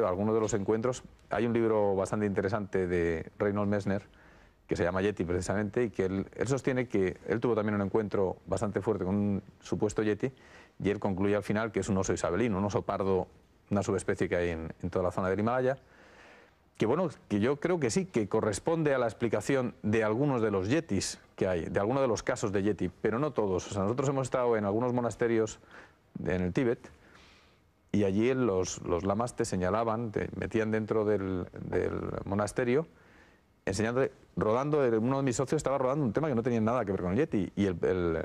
Algunos de los encuentros, hay un libro bastante interesante de Reinhold Messner, que se llama Yeti precisamente, y que él sostiene que él tuvo también un encuentro bastante fuerte con un supuesto Yeti, y él concluye al final que es un oso isabelino, un oso pardo, una subespecie que hay en toda la zona del Himalaya, que bueno, que yo creo que sí, que corresponde a la explicación de algunos de los yetis que hay, de algunos de los casos de yeti, pero no todos. O sea, nosotros hemos estado en algunos monasterios en el Tíbet, y allí los lamas te señalaban, te metían dentro del monasterio, enseñando, rodando, uno de mis socios estaba rodando un tema que no tenía nada que ver con el yeti, y dentro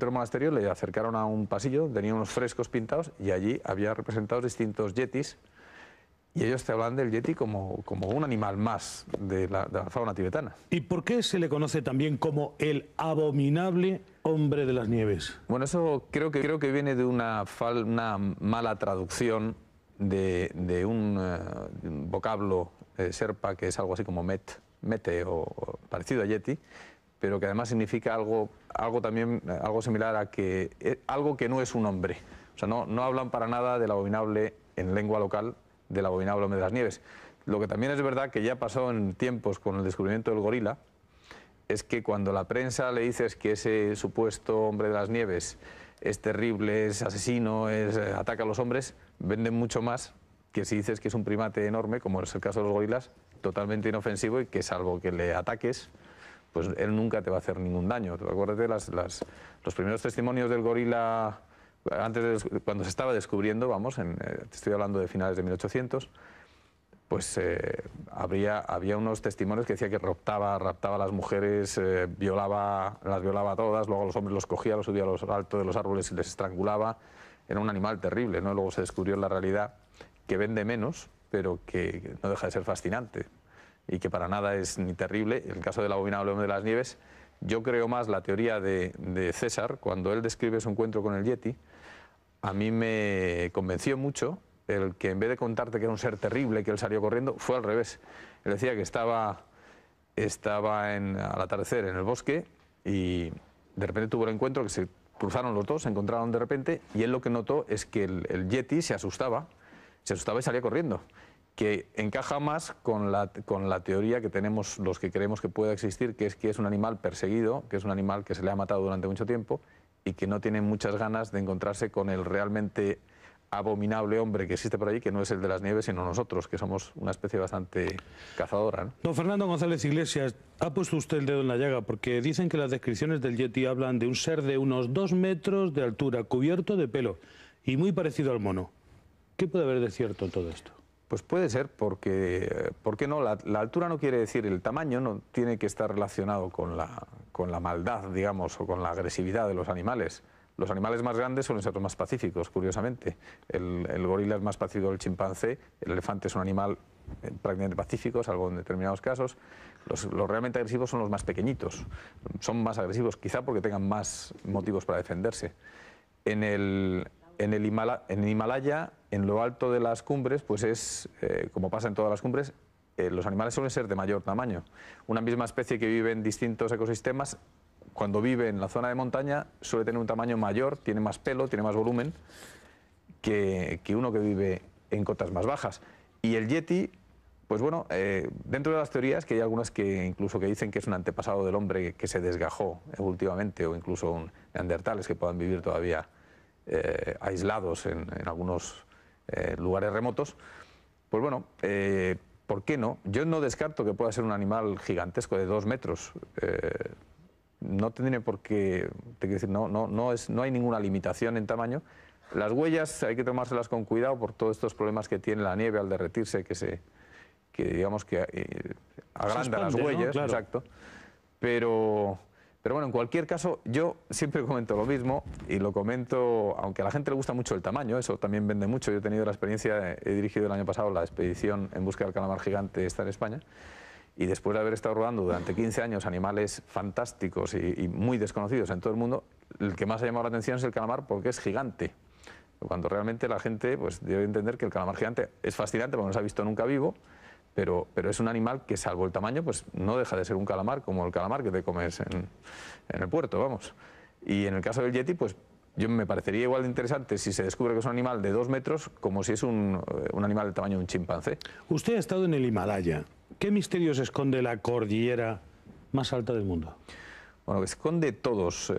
del monasterio le acercaron a un pasillo, tenía unos frescos pintados, y allí había representados distintos yetis, y ellos te hablan del yeti como un animal más de la fauna tibetana. ¿Y por qué se le conoce también como el abominable hombre de las nieves? Bueno, eso creo que viene de una mala traducción de un vocablo serpa, que es algo así como mete o parecido a yeti, pero que además significa algo similar a algo que no es un hombre. O sea, no hablan para nada del abominable en lengua local, del abominable hombre de las nieves. Lo que también es verdad que ya pasó en tiempos con el descubrimiento del gorila, es que cuando la prensa le dices que ese supuesto hombre de las nieves es terrible, es asesino, ataca a los hombres, venden mucho más que si dices que es un primate enorme, como es el caso de los gorilas, totalmente inofensivo, y que salvo que le ataques, pues él nunca te va a hacer ningún daño. Acuérdate los primeros testimonios del gorila, cuando se estaba descubriendo, vamos, te estoy hablando de finales de 1800, pues había unos testimonios que decía que raptaba a las mujeres, las violaba a todas, luego a los hombres los cogía, los subía a los altos de los árboles y les estrangulaba. Era un animal terrible, ¿no? Luego se descubrió en la realidad que vende menos, pero que no deja de ser fascinante, y que para nada es ni terrible. En el caso del abominable hombre de las nieves, yo creo más la teoría de César, cuando él describe su encuentro con el yeti. A mí me convenció mucho el que, en vez de contarte que era un ser terrible, que él salió corriendo, fue al revés. Él decía que estaba al atardecer en el bosque, y de repente tuvo el encuentro, que se cruzaron los dos, se encontraron de repente, y él lo que notó es que el yeti se asustaba y salía corriendo, que encaja más con la teoría que tenemos los que creemos que puede existir, que es un animal perseguido, que es un animal que se le ha matado durante mucho tiempo y que no tiene muchas ganas de encontrarse con el realmente abominable hombre que existe por allí, que no es el de las nieves, sino nosotros, que somos una especie bastante cazadora, ¿no? Don Fernando González Iglesias, ha puesto usted el dedo en la llaga, porque dicen que las descripciones del yeti hablan de un ser de unos 2 metros de altura, cubierto de pelo y muy parecido al mono. ¿Qué puede haber de cierto en todo esto? Pues puede ser, porque ¿por qué no? La altura no quiere decir el tamaño, no tiene que estar relacionado con la maldad, digamos, o con la agresividad de los animales. Los animales más grandes suelen ser los más pacíficos, curiosamente. El gorila es más pacífico que el chimpancé, el elefante es un animal prácticamente pacífico, salvo en determinados casos. Los realmente agresivos son los más pequeñitos, son más agresivos quizá porque tengan más motivos para defenderse. En el Himalaya, en lo alto de las cumbres, pues como pasa en todas las cumbres, los animales suelen ser de mayor tamaño. Una misma especie que vive en distintos ecosistemas, cuando vive en la zona de montaña, suele tener un tamaño mayor, tiene más pelo, tiene más volumen que uno que vive en cotas más bajas. Y el yeti, pues bueno, dentro de las teorías, que hay algunas que incluso que dicen que es un antepasado del hombre que se desgajó evolutivamente, o incluso neandertales que puedan vivir todavía aislados en algunos lugares remotos, pues bueno, ¿por qué no? Yo no descarto que pueda ser un animal gigantesco de 2 metros. No tendría por qué, no hay ninguna limitación en tamaño. Las huellas hay que tomárselas con cuidado por todos estos problemas que tiene la nieve al derretirse, que digamos que agranda las huellas, ¿no? Claro. Exacto. Pero bueno, en cualquier caso, yo siempre comento lo mismo, y lo comento, aunque a la gente le gusta mucho el tamaño, eso también vende mucho. Yo he tenido la experiencia, he dirigido el año pasado la expedición en busca del calamar gigante, está en España, y después de haber estado rodando durante 15 años animales fantásticos y muy desconocidos en todo el mundo, el que más ha llamado la atención es el calamar, porque es gigante. Cuando realmente la gente pues debe entender que el calamar gigante es fascinante porque no se ha visto nunca vivo, pero es un animal que, salvo el tamaño, pues no deja de ser un calamar, como el calamar que te comes en el puerto, vamos. Y en el caso del yeti, pues me parecería igual de interesante si se descubre que es un animal de 2 metros como si es un animal del tamaño de un chimpancé. Usted ha estado en el Himalaya. ¿Qué misterios esconde la cordillera más alta del mundo? Bueno, esconde todos.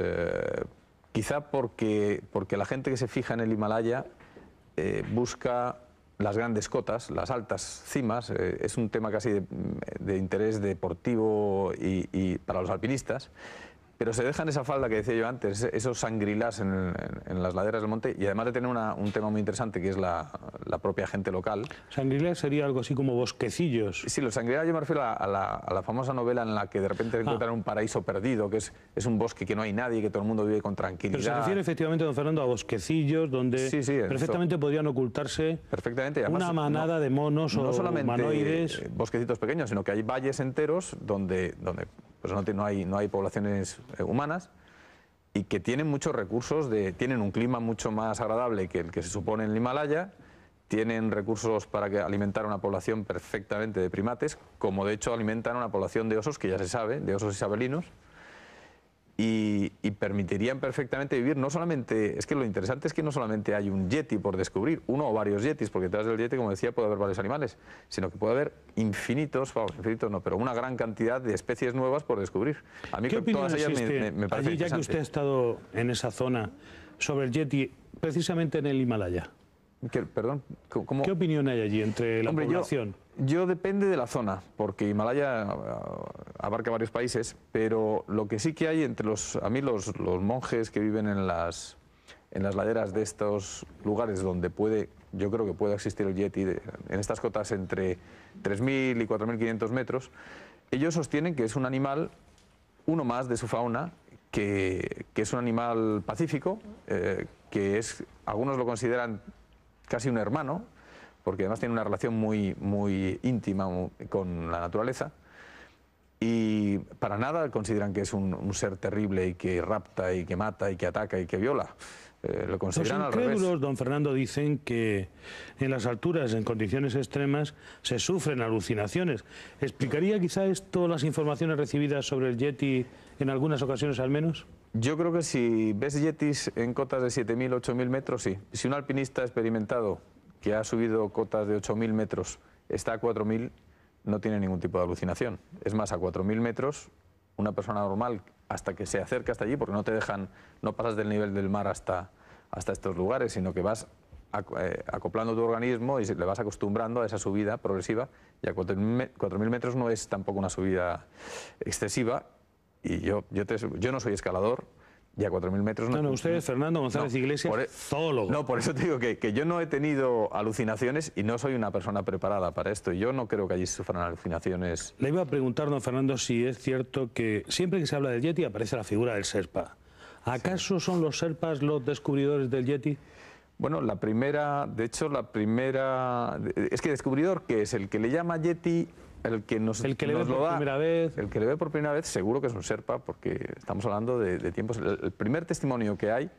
Quizá porque la gente que se fija en el Himalaya busca las grandes cotas, las altas cimas. Es un tema casi de interés deportivo y para los alpinistas. Pero se dejan esa falda que decía yo antes, esos sangrilás en las laderas del monte, y además de tener un tema muy interesante que es la propia gente local. Sangrilás sería algo así como bosquecillos. Sí, los sangrilás yo me refiero a la famosa novela en la que de repente encuentran un paraíso perdido, que es un bosque que no hay nadie, que todo el mundo vive con tranquilidad. Pero se refiere efectivamente, don Fernando, a bosquecillos donde perfectamente podrían ocultarse además, una manada de monos o humanoides. Bosquecitos pequeños, sino que hay valles enteros donde pues no hay poblaciones humanas y que tienen muchos recursos, tienen un clima mucho más agradable que el que se supone en el Himalaya, tienen recursos para alimentar a una población perfectamente de primates, como de hecho alimentan a una población de osos, que ya se sabe, de osos isabelinos, y permitirían perfectamente vivir. No solamente, es que lo interesante es que no solamente hay un yeti por descubrir, uno o varios yetis, porque detrás del yeti, como decía, puede haber varios animales, sino que puede haber infinitos no, pero una gran cantidad de especies nuevas por descubrir. A mí ¿Qué todas ellas me parece allí, ya que usted ha estado en esa zona, sobre el yeti, precisamente en el Himalaya? Perdón, ¿cómo? ¿Qué opinión hay allí entre la población? Yo depende de la zona, porque Himalaya abarca varios países, pero lo que sí que hay entre los monjes que viven en las laderas de estos lugares donde yo creo que puede existir el yeti, en estas cotas entre 3.000 y 4.500 metros, ellos sostienen que es un animal, uno más de su fauna, que es un animal pacífico, algunos lo consideran casi un hermano, porque además tiene una relación muy, muy íntima con la naturaleza, y para nada consideran que es un ser terrible y que rapta y que mata y que ataca y que viola. Lo consideran al revés. Los incrédulos, don Fernando, dicen que en las alturas, en condiciones extremas, se sufren alucinaciones. ¿Explicaría quizá esto las informaciones recibidas sobre el yeti en algunas ocasiones al menos? Yo creo que si ves yetis en cotas de 7.000, 8.000 metros, sí. Si un alpinista experimentado que ha subido cotas de 8.000 metros está a 4.000, no tiene ningún tipo de alucinación. Es más, a 4.000 metros, una persona normal, hasta que se acerca hasta allí, porque no pasas del nivel del mar hasta estos lugares, sino que vas acoplando tu organismo y le vas acostumbrando a esa subida progresiva, y a 4.000 metros no es tampoco una subida excesiva, y yo no soy escalador, y a 4.000 metros no. No, usted es Fernando González Iglesias, zoólogo. No, por eso te digo que yo no he tenido alucinaciones y no soy una persona preparada para esto. Yo no creo que allí sufran alucinaciones. Le iba a preguntar, don Fernando, si es cierto que siempre que se habla del yeti aparece la figura del Sherpa. ¿Acaso son los Sherpas los descubridores del yeti? Bueno, es que descubridor, ¿qué es? El que le llama yeti, el que le ve por primera vez. El que le ve por primera vez seguro que es un Sherpa, porque estamos hablando de tiempos. El primer testimonio que hay,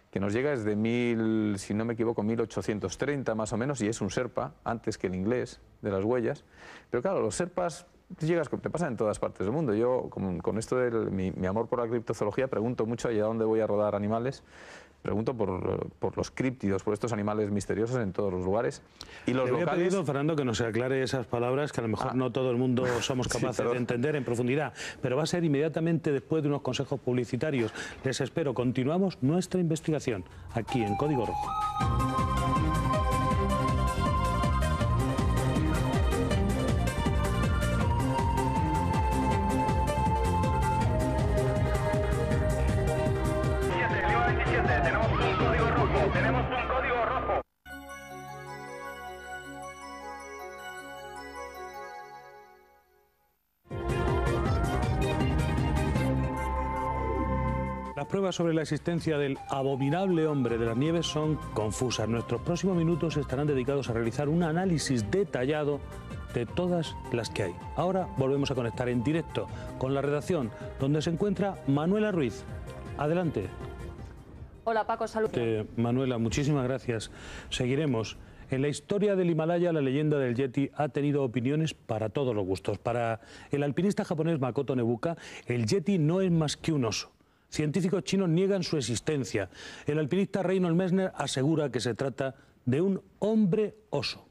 que nos llega es de si no me equivoco, 1830 más o menos, y es un Sherpa, antes que el inglés, de las huellas. Pero claro, los Sherpas te pasan en todas partes del mundo. Yo, con esto de mi amor por la criptozoología, pregunto mucho allá dónde voy a rodar animales. Pregunto por los críptidos, por estos animales misteriosos en todos los lugares. Y los locales... Le había pedido, Fernando, que nos aclare esas palabras que a lo mejor no todo el mundo somos capaces de entender en profundidad, pero va a ser inmediatamente después de unos consejos publicitarios. Les espero. Continuamos nuestra investigación aquí en Código Rojo. Tenemos un código rojo. Las pruebas sobre la existencia del abominable hombre de las nieves son confusas. Nuestros próximos minutos estarán dedicados a realizar un análisis detallado de todas las que hay. Ahora volvemos a conectar en directo con la redacción, donde se encuentra Manuela Ruiz. Adelante. Hola Paco, saludos. Manuela, muchísimas gracias. Seguiremos. En la historia del Himalaya, la leyenda del yeti ha tenido opiniones para todos los gustos. Para el alpinista japonés Makoto Nebuka, el yeti no es más que un oso. Científicos chinos niegan su existencia. El alpinista Reinhold Messner asegura que se trata de un hombre oso.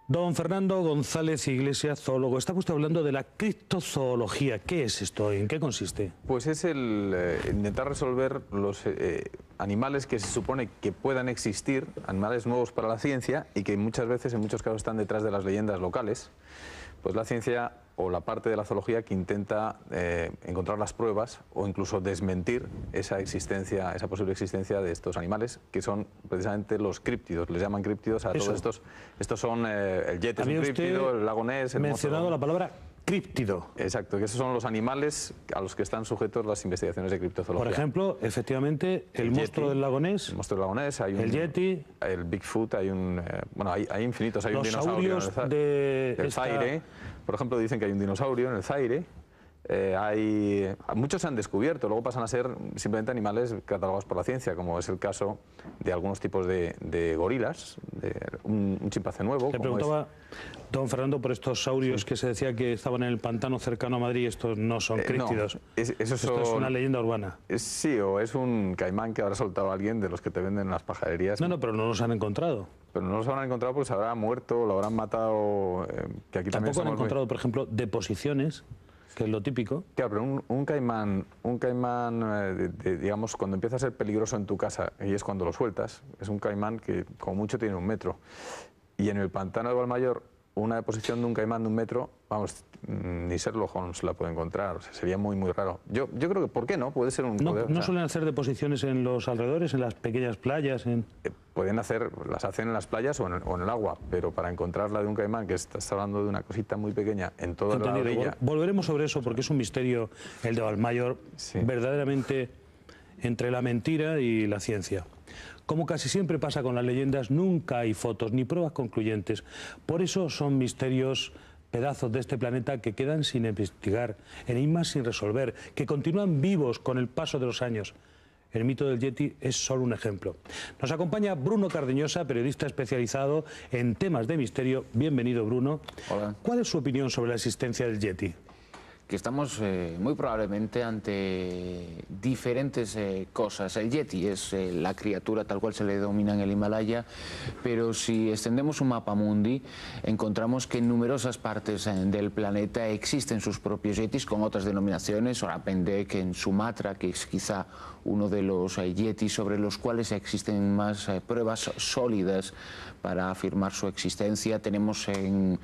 Don Fernando González Iglesias, zoólogo, está usted hablando de la criptozoología. ¿Qué es esto? ¿En qué consiste? Pues es el intentar resolver los animales que se supone que puedan existir, animales nuevos para la ciencia y que muchas veces, en muchos casos, están detrás de las leyendas locales. Pues la ciencia o la parte de la zoología que intenta encontrar las pruebas o incluso desmentir esa existencia, esa posible existencia de estos animales, que son precisamente los críptidos. Les llaman críptidos a todos estos. Estos son el yeti es un críptido, el lago Ness, el mencionado la palabra críptido. Exacto, que esos son los animales a los que están sujetos las investigaciones de criptozoología. Por ejemplo, efectivamente, el monstruo del lago Ness. El monstruo del lago Ness, hay el yeti. El Bigfoot, hay un... bueno, hay infinitos. Hay los un dinosaurio del Zaire. Por ejemplo, dicen que hay un dinosaurio en el Zaire. Muchos se han descubierto, luego pasan a ser simplemente animales catalogados por la ciencia, como es el caso de algunos tipos de gorilas, de un chimpancé nuevo. Le preguntaba, don Fernando, por estos saurios que se decía que estaban en el pantano cercano a Madrid. Estos no son críptidos. No, esto es una leyenda urbana. Sí, o es un caimán que habrá soltado a alguien de los que te venden en las pajarerías. No, pero no los han encontrado. Pero no los habrán encontrado porque se habrá muerto, lo habrán matado. Que aquí tampoco han encontrado, por ejemplo, deposiciones, que es lo típico. Claro, pero un caimán, digamos, cuando empieza a ser peligroso en tu casa, y es cuando lo sueltas, es un caimán que como mucho tiene 1 metro. Y en el pantano de Valmayor, una deposición de un caimán de 1 metro, vamos, ni Sherlock Holmes la puede encontrar, o sea, sería muy, muy raro. Yo creo que, ¿por qué no? Puede ser un... ¿No suelen hacer deposiciones en los alrededores, en las pequeñas playas? Las hacen en las playas o en el agua, pero para encontrarla de un caimán, que estás hablando de una cosita muy pequeña en toda la orilla... Volveremos sobre eso, porque es un misterio, el de Valmayor, verdaderamente entre la mentira y la ciencia. Como casi siempre pasa con las leyendas, nunca hay fotos ni pruebas concluyentes. Por eso son misterios, pedazos de este planeta que quedan sin investigar, enigmas sin resolver, que continúan vivos con el paso de los años. El mito del Yeti es solo un ejemplo. Nos acompaña Bruno Cardeñosa, periodista especializado en temas de misterio. Bienvenido, Bruno. Hola. ¿Cuál es su opinión sobre la existencia del Yeti? Que estamos muy probablemente ante diferentes cosas. El Yeti es la criatura tal cual se le denomina en el Himalaya, pero si extendemos un mapa mundi, encontramos que en numerosas partes del planeta existen sus propios Yetis con otras denominaciones. Orapendek en Sumatra, que es quizá uno de los Yetis sobre los cuales existen más pruebas sólidas para afirmar su existencia. Tenemos en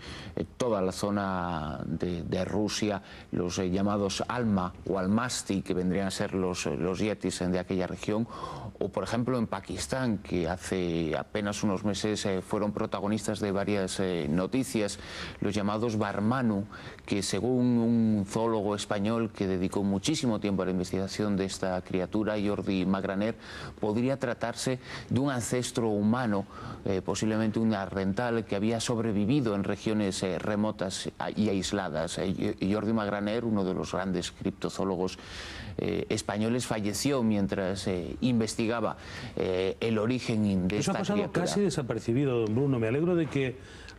toda la zona de Rusia los llamados Alma o Almasti, que vendrían a ser los yetis de aquella región, o por ejemplo en Pakistán, que hace apenas unos meses fueron protagonistas de varias noticias, los llamados Barmanu, que según un zoólogo español que dedicó muchísimo tiempo a la investigación de esta criatura, Jordi Magraner, podría tratarse de un ancestro humano, posiblemente un ardental, que había sobrevivido en regiones remotas y aisladas. Jordi Magraner, uno de los grandes criptozoólogos españoles, falleció mientras investigaba el origen de esta criatura. Eso ha pasado casi desapercibido, don Bruno. Me alegro de que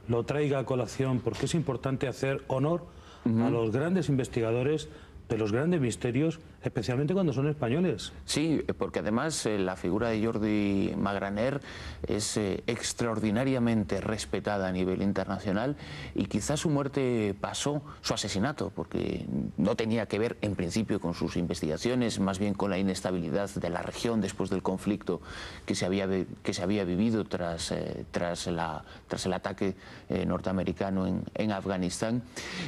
lo traiga a colación, porque es importante hacer honor a los grandes investigadores de los grandes misterios, especialmente cuando son españoles. Sí, porque además la figura de Jordi Magraner es extraordinariamente respetada a nivel internacional, y quizás su muerte pasó, su asesinato, porque no tenía que ver en principio con sus investigaciones, más bien con la inestabilidad de la región después del conflicto que se había vivido tras el ataque norteamericano en Afganistán.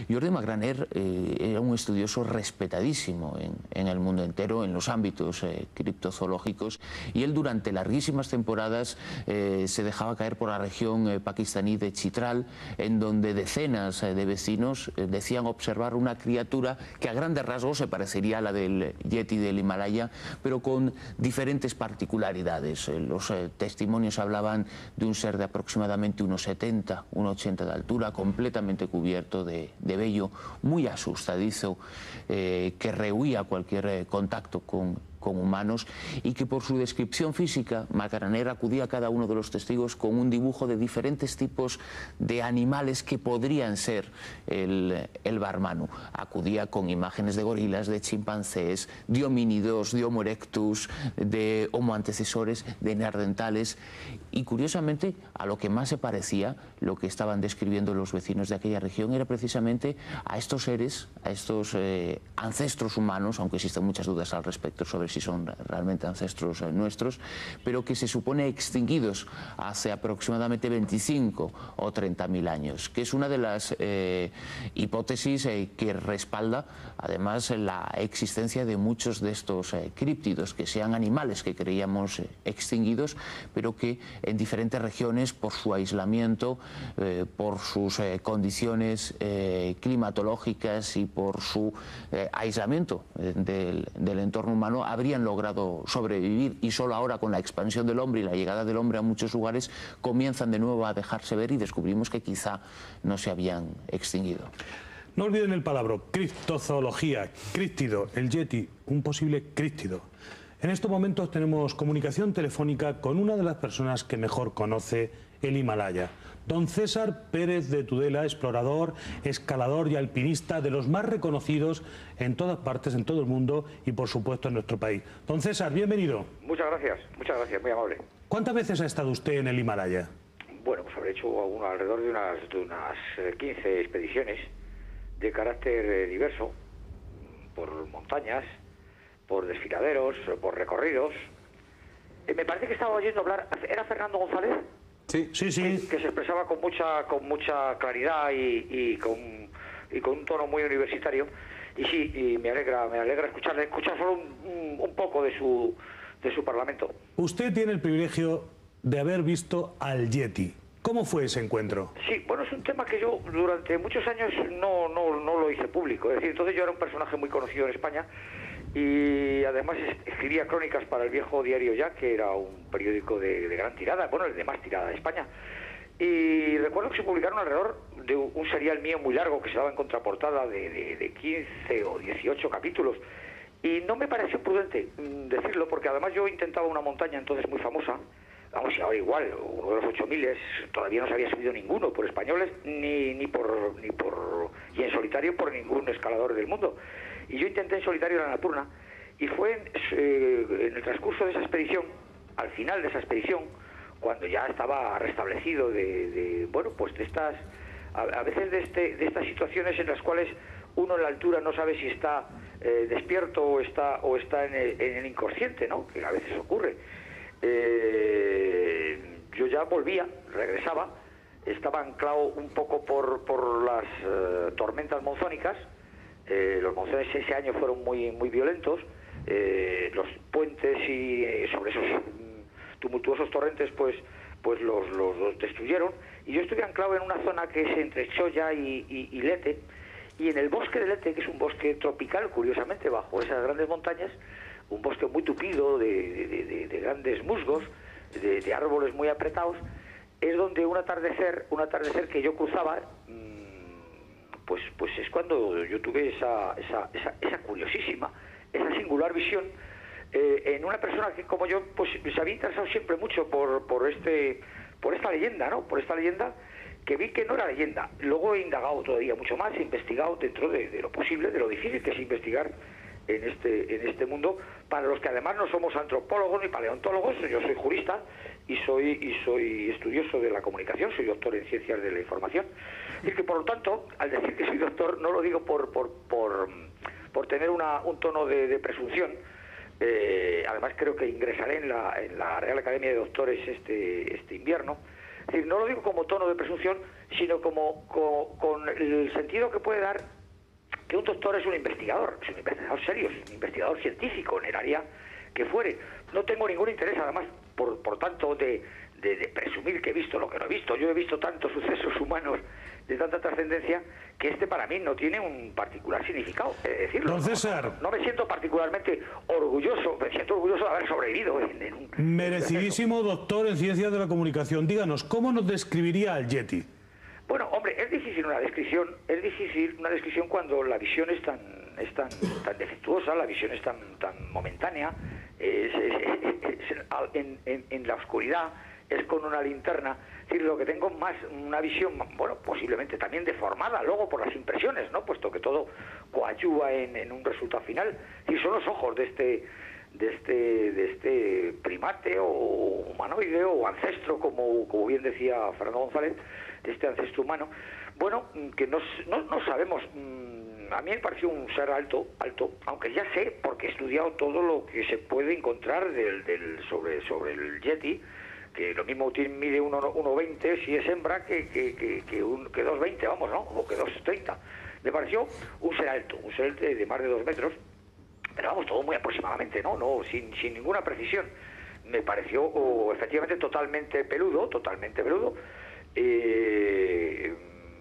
Jordi Magraner era un estudioso respetadísimo en el mundo entero, en los ámbitos criptozoológicos, y él durante larguísimas temporadas se dejaba caer por la región pakistaní de Chitral, en donde decenas de vecinos decían observar una criatura que a grandes rasgos se parecería a la del Yeti del Himalaya, pero con diferentes particularidades. Los testimonios hablaban de un ser de aproximadamente 1,70, 1,80 de altura, completamente cubierto de vello, muy asustadizo, que rehuía cualquier contacto con humanos, y que por su descripción física Macaraner acudía a cada uno de los testigos con un dibujo de diferentes tipos de animales que podrían ser el Barmanu. Acudía con imágenes de gorilas, de chimpancés, de homínidos, de Homo erectus, de Homo antecesores, de neandertales, y curiosamente a lo que más se parecía, lo que estaban describiendo los vecinos de aquella región, era precisamente a estos seres, a estos ancestros humanos, aunque existen muchas dudas al respecto sobre si son realmente ancestros nuestros, pero que se supone extinguidos hace aproximadamente 25 o 30.000 años, que es una de las hipótesis que respalda además la existencia de muchos de estos críptidos, que sean animales que creíamos extinguidos, pero que en diferentes regiones, por su aislamiento, por sus condiciones climatológicas y por su aislamiento del entorno humano, habrían logrado sobrevivir, y solo ahora, con la expansión del hombre y la llegada del hombre a muchos lugares, comienzan de nuevo a dejarse ver y descubrimos que quizá no se habían extinguido. No olviden el palabra criptozoología, críptido, el yeti, un posible críptido. En estos momentos tenemos comunicación telefónica con una de las personas que mejor conoce el Himalaya. Don César Pérez de Tudela, explorador, escalador y alpinista de los más reconocidos en todas partes, en todo el mundo y por supuesto en nuestro país. Don César, bienvenido. Muchas gracias, muy amable. ¿Cuántas veces ha estado usted en el Himalaya? Bueno, pues habré hecho alrededor de unas 15 expediciones de carácter diverso, por montañas, por desfiladeros, por recorridos. Me parece que estaba oyendo hablar, ¿era Fernando González? Sí. Que se expresaba con mucha claridad y con un tono muy universitario. Y sí, y me alegra escuchar solo un poco de su parlamento. Usted tiene el privilegio de haber visto al Yeti. ¿Cómo fue ese encuentro? Sí, bueno, es un tema que yo durante muchos años no lo hice público. Es decir, entonces yo era un personaje muy conocido en España y además escribía crónicas para el viejo diario Ya, que era un periódico de gran tirada, bueno, el de más tirada de España. Y recuerdo que se publicaron alrededor de un serial mío muy largo que se daba en contraportada de 15 o 18 capítulos. Y no me pareció prudente decirlo, porque además yo intentaba una montaña entonces muy famosa, vamos, y ahora igual, uno de los 8000, todavía no se había subido ninguno por españoles, ni en solitario por ningún escalador del mundo. Y yo intenté en solitario la Annapurna, y fue en el transcurso de esa expedición, al final de esa expedición, cuando ya estaba restablecido bueno, pues de estas, a veces de estas situaciones en las cuales uno en la altura no sabe si está despierto o está en el inconsciente, ¿no? Que a veces ocurre. Yo ya volvía, regresaba, estaba anclado un poco por las tormentas monzónicas. Los monzones ese año fueron muy violentos. Los puentes y sobre esos tumultuosos torrentes pues los destruyeron, y yo estuve anclado en una zona que es entre Choya y Lete, y en el bosque de Lete, que es un bosque tropical, curiosamente, bajo esas grandes montañas, un bosque muy tupido de grandes musgos, de árboles muy apretados, es donde un atardecer que yo cruzaba, pues es cuando yo tuve esa curiosísima, esa singular visión en una persona que, como yo, pues se había interesado siempre mucho por esta leyenda, ¿no? Por esta leyenda que vi que no era leyenda. Luego he indagado todavía mucho más, he investigado dentro de lo posible, de lo difícil que es investigar en este mundo, para los que además no somos antropólogos ni paleontólogos. Yo soy jurista y soy estudioso de la comunicación, soy doctor en ciencias de la información. Es decir, que por lo tanto, al decir que soy doctor, no lo digo por tener un tono de presunción. Además creo que ingresaré en la Real Academia de Doctores este invierno. Es decir, no lo digo como tono de presunción, sino con el sentido que puede dar que un doctor es un investigador serio, es un investigador científico en el área que fuere. No tengo ningún interés, además, por tanto, de presumir que he visto lo que no he visto. Yo he visto tantos sucesos humanos de tanta trascendencia que para mí no tiene un particular significado. Decirlo. Don César. No me siento particularmente orgulloso, me siento orgulloso de haber sobrevivido en un... Merecidísimo doctor en ciencias de la comunicación. Díganos, ¿cómo nos describiría al Yeti? Bueno, hombre, es difícil una descripción cuando la visión es tan defectuosa, la visión es tan momentánea. en la oscuridad, es con una linterna. Es decir, lo que tengo más una visión, bueno, posiblemente también deformada luego por las impresiones, ¿no? Puesto que todo coadyuva en un resultado final. Y son los ojos de este primate o humanoide o ancestro, como bien decía Fernando González, de este ancestro humano. Bueno, que no sabemos. A mí me pareció un ser alto, aunque ya sé, porque he estudiado todo lo que se puede encontrar sobre el Yeti, que lo mismo mide 1,20 si es hembra que 2,20, vamos, ¿no? O que 2,30. Me pareció un ser alto, un ser de más de 2 metros, pero vamos, todo muy aproximadamente, ¿no? Sin ninguna precisión. Me pareció efectivamente totalmente peludo,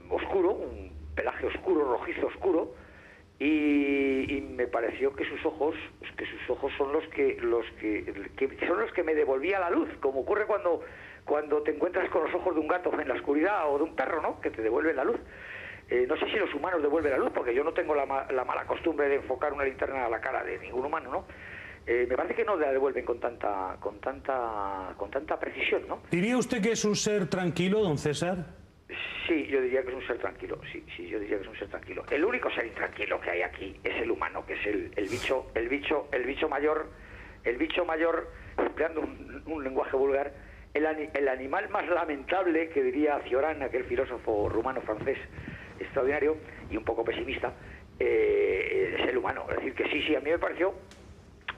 oscuro, un pelaje oscuro, rojizo oscuro, y me pareció que sus ojos son los que me devolvían la luz, como ocurre cuando te encuentras con los ojos de un gato en la oscuridad o de un perro, ¿no? Que te devuelven la luz. No sé si los humanos devuelven la luz, porque yo no tengo la mala costumbre de enfocar una linterna a la cara de ningún humano, ¿no? Me parece que no la devuelven con tanta precisión, ¿no? ¿Diría usted que es un ser tranquilo, don César? Sí, yo diría que es un ser tranquilo, sí, yo diría que es un ser tranquilo. El único ser intranquilo que hay aquí es el humano, que es el bicho mayor, empleando un lenguaje vulgar, el animal más lamentable, que diría Cioran, aquel filósofo rumano-francés extraordinario y un poco pesimista, es el humano. Es decir, que sí, a mí me pareció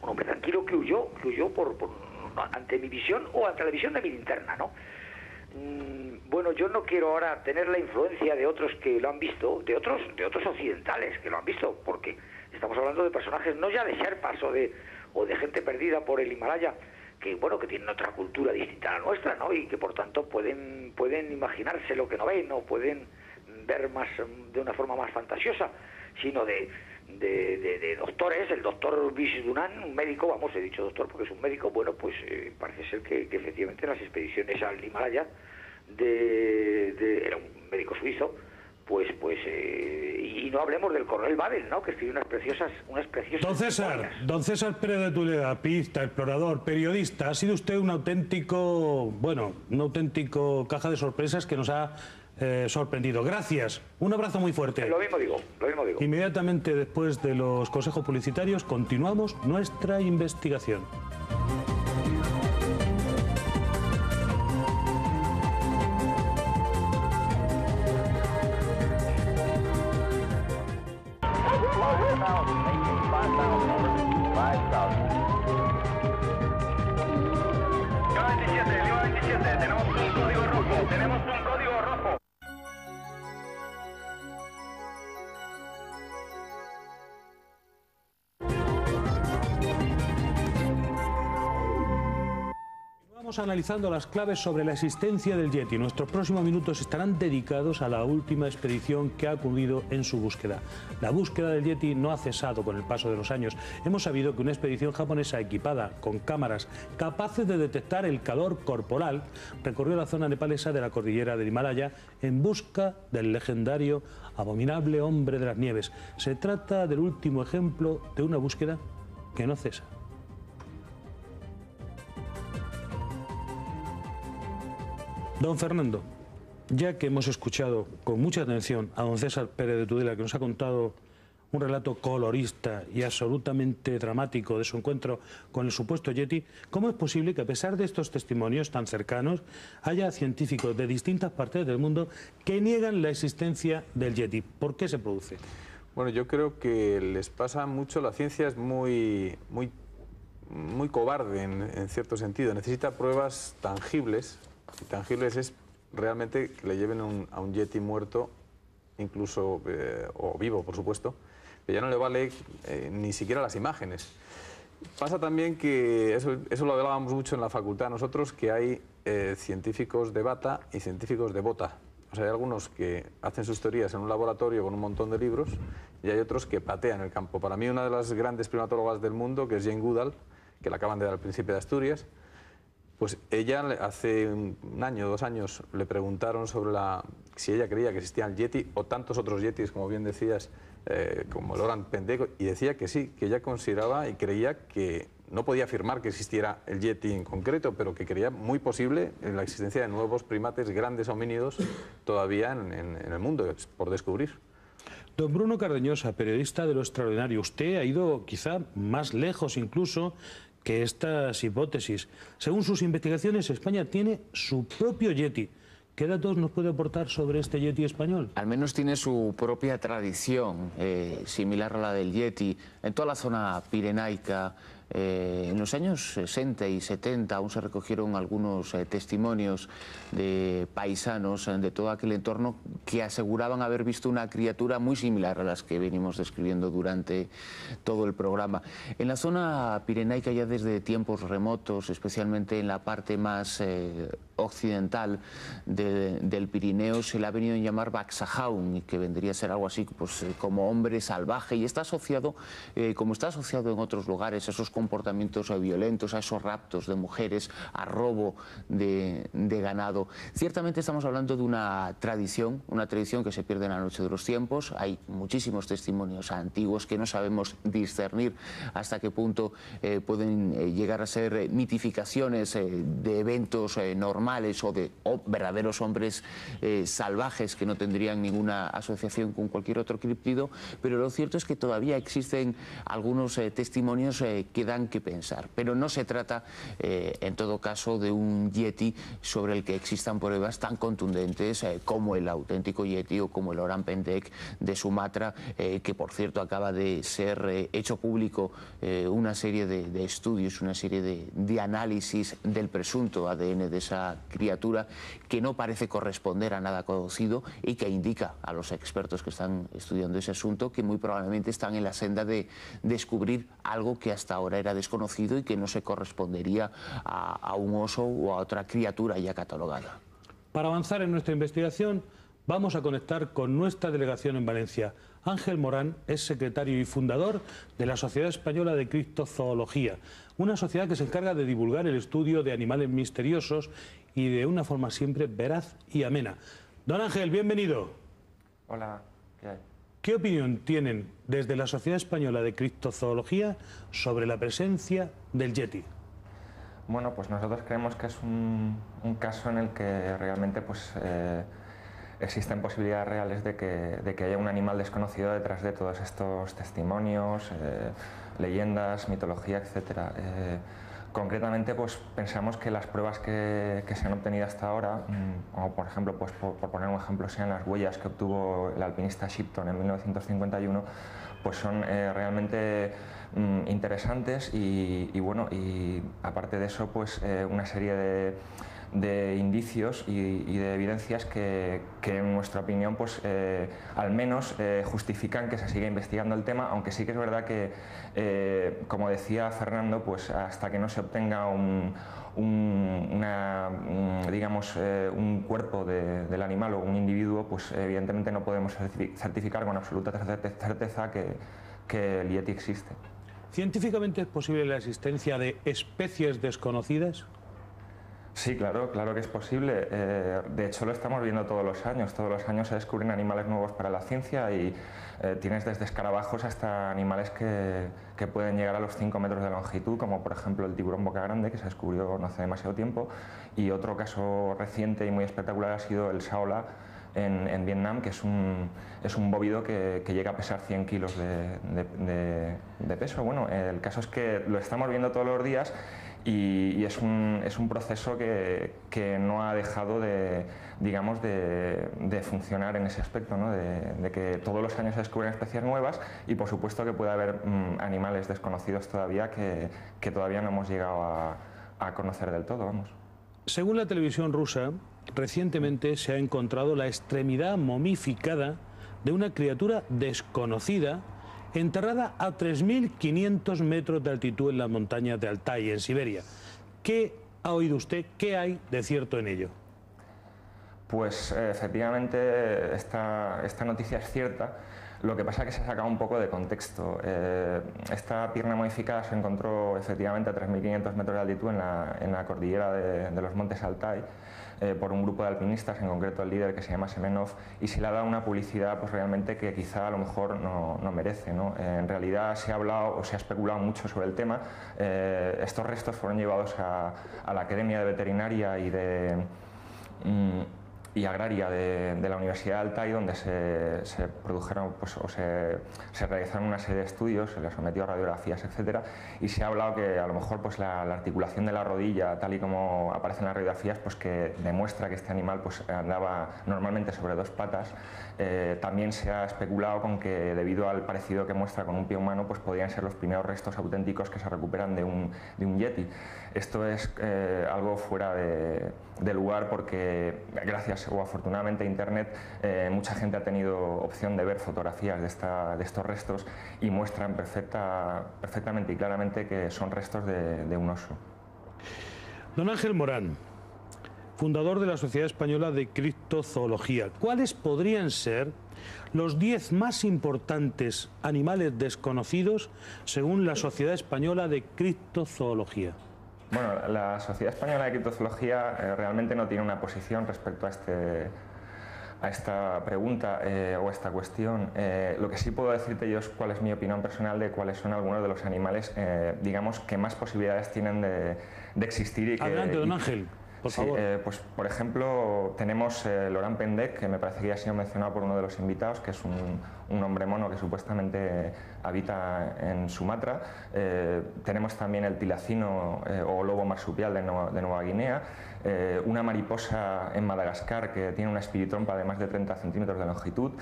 un hombre tranquilo que huyó ante mi visión o ante la visión de mi linterna, ¿no? Bueno, yo no quiero ahora tener la influencia de otros que lo han visto, de otros occidentales que lo han visto, porque estamos hablando de personajes no ya de sherpas o de gente perdida por el Himalaya, que bueno, que tienen otra cultura distinta a la nuestra, ¿no? Y que por tanto pueden imaginarse lo que no ven, o pueden ver más de una forma más fantasiosa, sino de doctores. El doctor Vishdunan, un médico, vamos, he dicho doctor porque es un médico, bueno, pues parece ser que efectivamente en las expediciones al Himalaya era un médico suizo, y no hablemos del coronel Babel, ¿no? Que escribió unas preciosas Don César Pérez de Tuleda, piista, explorador, periodista, ha sido usted un auténtico caja de sorpresas que nos ha sorprendido. Gracias, un abrazo muy fuerte. Lo mismo digo. Inmediatamente después de los consejos publicitarios continuamos nuestra investigación. Tenemos un código rojo. Vamos analizando las claves sobre la existencia del Yeti. Nuestros próximos minutos estarán dedicados a la última expedición que ha acudido en su búsqueda. La búsqueda del Yeti no ha cesado con el paso de los años. Hemos sabido que una expedición japonesa equipada con cámaras capaces de detectar el calor corporal recorrió la zona nepalesa de la cordillera del Himalaya en busca del legendario abominable hombre de las nieves. Se trata del último ejemplo de una búsqueda que no cesa. Don Fernando, ya que hemos escuchado con mucha atención a don César Pérez de Tudela, que nos ha contado un relato colorista y absolutamente dramático de su encuentro con el supuesto Yeti, ¿cómo es posible que a pesar de estos testimonios tan cercanos haya científicos de distintas partes del mundo que niegan la existencia del Yeti? ¿Por qué se produce? Bueno, yo creo que les pasa mucho, la ciencia es muy cobarde en cierto sentido, necesita pruebas tangibles. Y tangibles es realmente que le lleven a un Yeti muerto, incluso, o vivo, por supuesto, que ya no le vale ni siquiera las imágenes. Pasa también que, eso lo hablábamos mucho en la facultad nosotros, que hay científicos de bata y científicos de bota. O sea, hay algunos que hacen sus teorías en un laboratorio con un montón de libros y hay otros que patean el campo. Para mí, una de las grandes primatólogas del mundo, que es Jane Goodall, que la acaban de dar al Príncipe de Asturias, pues ella hace un año, 2 años, le preguntaron sobre si ella creía que existía el Yeti o tantos otros Yetis, como bien decías, como el Orang Pendeko, y decía que sí, que ella consideraba y creía que no podía afirmar que existiera el Yeti en concreto, pero que creía muy posible la existencia de nuevos primates, grandes homínidos, todavía en el mundo, por descubrir. Don Bruno Cardeñosa, periodista de Lo Extraordinario, usted ha ido quizá más lejos incluso que estas hipótesis. Según sus investigaciones, España tiene su propio Yeti. ¿Qué datos nos puede aportar sobre este Yeti español? Al menos tiene su propia tradición, similar a la del Yeti. En toda la zona pirenaica, en los años 60 y 70 aún se recogieron algunos testimonios de paisanos de todo aquel entorno que aseguraban haber visto una criatura muy similar a las que venimos describiendo durante todo el programa. En la zona pirenaica, ya desde tiempos remotos, especialmente en la parte más occidental del Pirineo, se le ha venido a llamar Baxajaun, que vendría a ser algo así pues, como hombre salvaje, y está asociado, como está asociado en otros lugares, a esos comportamientos violentos, a esos raptos de mujeres, a robo de ganado. Ciertamente estamos hablando de una tradición que se pierde en la noche de los tiempos. Hay muchísimos testimonios antiguos que no sabemos discernir hasta qué punto pueden llegar a ser mitificaciones de eventos normales o de verdaderos hombres salvajes que no tendrían ninguna asociación con cualquier otro críptido, pero lo cierto es que todavía existen algunos testimonios que dan que pensar, pero no se trata en todo caso de un Yeti sobre el que existan pruebas tan contundentes como el auténtico Yeti o como el Orang Pendek de Sumatra, que por cierto acaba de ser hecho público una serie de estudios, una serie de análisis del presunto ADN de esa criatura, que no parece corresponder a nada conocido y que indica a los expertos que están estudiando ese asunto que muy probablemente están en la senda de descubrir algo que hasta ahora era desconocido y que no se correspondería a un oso o a otra criatura ya catalogada. Para avanzar en nuestra investigación, vamos a conectar con nuestra delegación en Valencia. Ángel Morán es secretario y fundador de la Sociedad Española de Criptozoología, una sociedad que se encarga de divulgar el estudio de animales misteriosos y de una forma siempre veraz y amena. Don Ángel, bienvenido. Hola, ¿qué hay? ¿Qué opinión tienen desde la Sociedad Española de Criptozoología sobre la presencia del Yeti? Bueno, pues nosotros creemos que es un caso en el que realmente pues, existen posibilidades reales de que haya un animal desconocido detrás de todos estos testimonios, leyendas, mitología, etc. Concretamente, pues pensamos que las pruebas que se han obtenido hasta ahora, como por ejemplo, pues, por poner un ejemplo, sean las huellas que obtuvo el alpinista Shipton en 1951, pues son realmente interesantes y bueno, y aparte de eso, pues una serie de indicios y de evidencias que en nuestra opinión pues al menos justifican que se siga investigando el tema, aunque sí que es verdad que como decía Fernando, pues hasta que no se obtenga un cuerpo del animal o un individuo, pues evidentemente no podemos certificar con absoluta certeza que el Yeti existe. ¿Científicamente es posible la existencia de especies desconocidas? Sí, claro que es posible. De hecho, lo estamos viendo todos los años. Todos los años se descubren animales nuevos para la ciencia y tienes desde escarabajos hasta animales que pueden llegar a los 5 metros de longitud, como por ejemplo el tiburón boca grande, que se descubrió no hace demasiado tiempo. Y otro caso reciente y muy espectacular ha sido el Saola en Vietnam, que es un bóvido que llega a pesar 100 kilos de peso. Bueno, el caso es que lo estamos viendo todos los días y es un proceso que no ha dejado de funcionar en ese aspecto, ¿no? de que todos los años se descubren especies nuevas y por supuesto que puede haber animales desconocidos todavía que todavía no hemos llegado a conocer del todo, vamos. Según la televisión rusa, recientemente se ha encontrado la extremidad momificada de una criatura desconocida enterrada a 3.500 metros de altitud en las montañas de Altai, en Siberia. ¿Qué ha oído usted? ¿Qué hay de cierto en ello? Pues efectivamente esta noticia es cierta. Lo que pasa es que se ha sacado un poco de contexto. Esta pierna modificada se encontró efectivamente a 3.500 metros de altitud en la cordillera de los Montes Altai, por un grupo de alpinistas, en concreto el líder que se llama Semenov, y se le ha dado una publicidad pues realmente que quizá a lo mejor no merece, ¿no? En realidad se ha hablado o se ha especulado mucho sobre el tema. Estos restos fueron llevados a la Academia de Veterinaria y Agraria de la Universidad de Altai, donde se produjeron pues, se realizaron una serie de estudios, se les sometió a radiografías, etcétera, y se ha hablado que a lo mejor pues, la articulación de la rodilla, tal y como aparece en las radiografías, pues, que demuestra que este animal pues, andaba normalmente sobre dos patas. También se ha especulado con que, debido al parecido que muestra con un pie humano, pues podrían ser los primeros restos auténticos que se recuperan de un yeti. Esto es algo fuera de lugar, porque gracias o afortunadamente a Internet mucha gente ha tenido opción de ver fotografías de estos restos y muestran perfectamente y claramente que son restos de un oso. Don Ángel Morán, fundador de la Sociedad Española de Criptozoología, ¿cuáles podrían ser los 10 más importantes animales desconocidos según la Sociedad Española de Criptozoología? Bueno, la Sociedad Española de Criptozoología realmente no tiene una posición respecto a esta pregunta o a esta cuestión. Lo que sí puedo decirte yo es cuál es mi opinión personal de cuáles son algunos de los animales, digamos, que más posibilidades tienen de existir. Y que, adelante, don Ángel. Por favor. Pues, por ejemplo, tenemos el orán pendek, que me parece que ya ha sido mencionado por uno de los invitados, que es un hombre mono que supuestamente habita en Sumatra. Tenemos también el tilacino o lobo marsupial de Nueva Guinea, una mariposa en Madagascar que tiene una espiritrompa de más de 30 centímetros de longitud.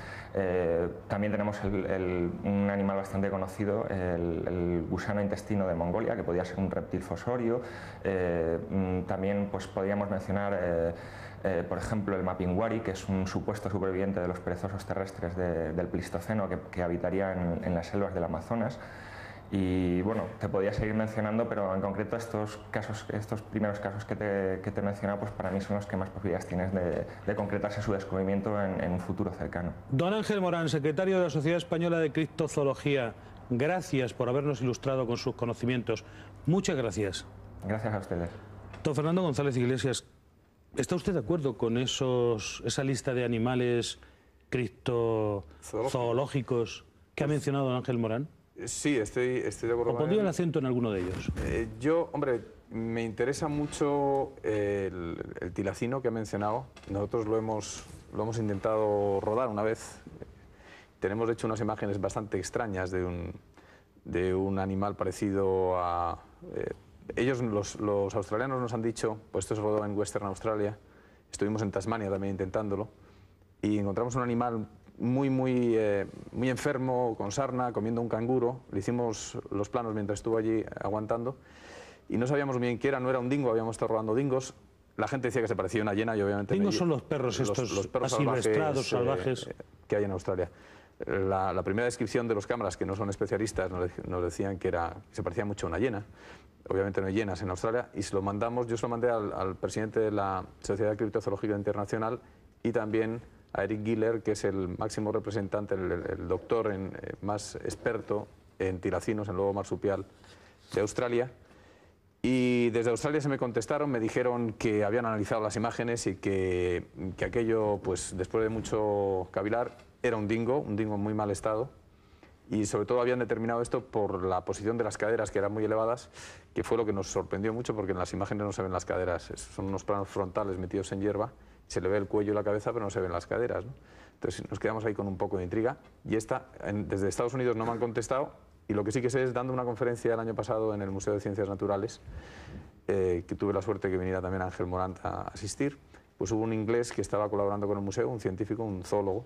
También tenemos un animal bastante conocido, el gusano intestino de Mongolia, que podría ser un reptil fossorio. También pues, podríamos mencionar, por ejemplo, el mapinguari, que es un supuesto superviviente de los perezosos terrestres del Pleistoceno que habitaría en las selvas del Amazonas. Y bueno, te podría seguir mencionando, pero en concreto estos primeros casos que te he mencionado, pues para mí son los que más posibilidades tienes de concretarse su descubrimiento en un futuro cercano. Don Ángel Morán, secretario de la Sociedad Española de Criptozoología, gracias por habernos ilustrado con sus conocimientos. Muchas gracias. Gracias a ustedes. Don Fernando González Iglesias, ¿está usted de acuerdo con esa lista de animales criptozoológicos que ha mencionado don Ángel Morán? Sí, estoy de acuerdo. ¿O pondría el acento en alguno de ellos? Hombre, me interesa mucho el tilacino que ha mencionado. Nosotros lo hemos intentado rodar una vez. Tenemos, de hecho, unas imágenes bastante extrañas de un animal parecido a... ellos, los australianos, nos han dicho, pues esto se rodó en Western Australia, estuvimos en Tasmania también intentándolo, y encontramos un animal muy enfermo, con sarna, comiendo un canguro. Le hicimos los planos mientras estuvo allí aguantando y no sabíamos bien qué era, no era un dingo, habíamos estado rodando dingos. La gente decía que se parecía a una hiena y obviamente... Dingos son los perros estos los perros asilvestrados, salvajes que hay en Australia. La primera descripción de los cámaras, que no son especialistas, nos decían que se parecía mucho a una hiena. Obviamente no hay hienas en Australia, y yo se lo mandé al presidente de la Sociedad Criptozoológica Internacional y también a Eric Giller, que es el máximo representante, el doctor más experto en tilacinos, en lobo marsupial de Australia. Y desde Australia se me contestaron, me dijeron que habían analizado las imágenes y que aquello, pues después de mucho cavilar, era un dingo en muy mal estado. Y sobre todo habían determinado esto por la posición de las caderas, que eran muy elevadas, que fue lo que nos sorprendió mucho, porque en las imágenes no se ven las caderas, son unos planos frontales metidos en hierba, se le ve el cuello y la cabeza, pero no se ven las caderas, ¿no? Entonces nos quedamos ahí con un poco de intriga, y desde Estados Unidos no me han contestado, y lo que sí que sé es, dando una conferencia el año pasado en el Museo de Ciencias Naturales, que tuve la suerte que viniera también Ángel Morán a asistir, pues hubo un inglés que estaba colaborando con el museo, un científico, un zoólogo,